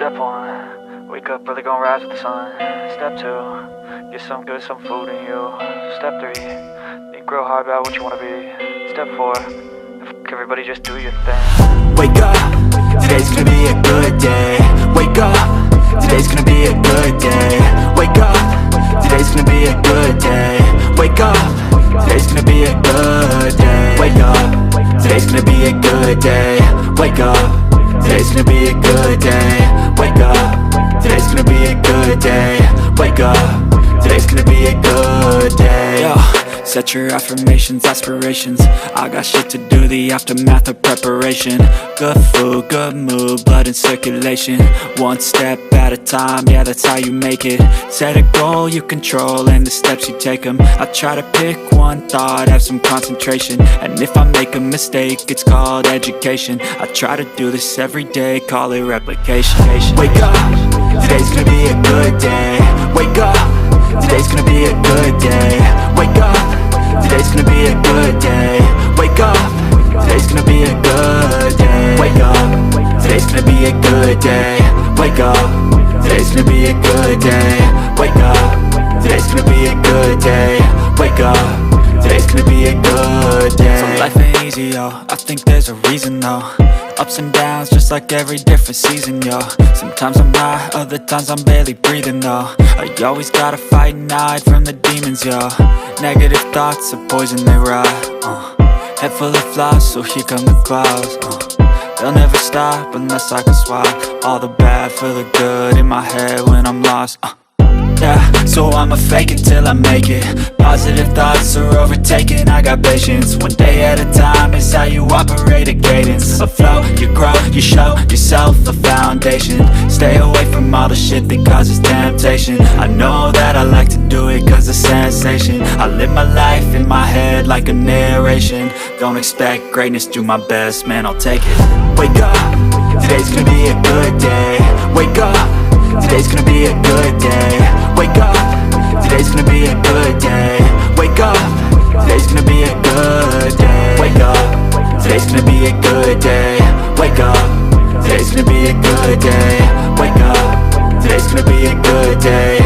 Step 1, wake up early, gonna rise with the sun. Step 2, get some good, some food in you. Step 3, think real hard about what you wanna be. Step 4, fuck everybody, just do your thing. Wake up, today's gonna be a good day. Wake up, today's gonna be a good day. Wake up, today's gonna be a good day. Wake up, today's gonna be a good day. Wake up, today's gonna be a good day. Wake up, today's gonna be a good day. Wake up, today's gonna be a good day. Wake up, today's gonna be a good day. Yo, set your affirmations, aspirations. I got shit to do, the aftermath of preparation. Good food, good mood, blood in circulation. One step at a time, yeah, that's how you make it. Set a goal you control and the steps you take them. I try to pick one thought, have some concentration. And if I make a mistake, it's called education. I try to do this every day, call it replication. Wake up, today's gonna be a good day. Wake up, today's gonna be a good day. Wake up, today's gonna be a good day. Wake up, today's gonna be a good day. Wake up, today's gonna be a good day. Wake up, today's gonna be a good day. Wake up, today's gonna be a good day. Wake up, today's gonna be a good day. So life ain't easy, yo, I think there's a reason though. Ups and downs, just like every different season, yo. Sometimes I'm high, other times I'm barely breathing, though. I always gotta fight and hide from the demons, yo. Negative thoughts are poison, they rot. Head full of flies, so here come the clouds. They'll never stop unless I can swap all the bad for the good in my head when I'm lost. Yeah, so I'ma fake it till I make it. Positive thoughts are overtaken, I got patience. One day at a time is how you operate a cadence. A flow, you grow, you show yourself a foundation. Stay away from all the shit that causes temptation. I know that I like to do it cause it's sensation. I live my life in my head like a narration. Don't expect greatness, do my best, man, I'll take it. Wake up, today's gonna be a good day. Wake up, today's gonna be a good day. Wake up, today's gonna be a good day. Wake up, today's gonna be a good day. Wake up, today's gonna be a good day. Wake up, today's gonna be a good day. Wake up, today's gonna be a good day.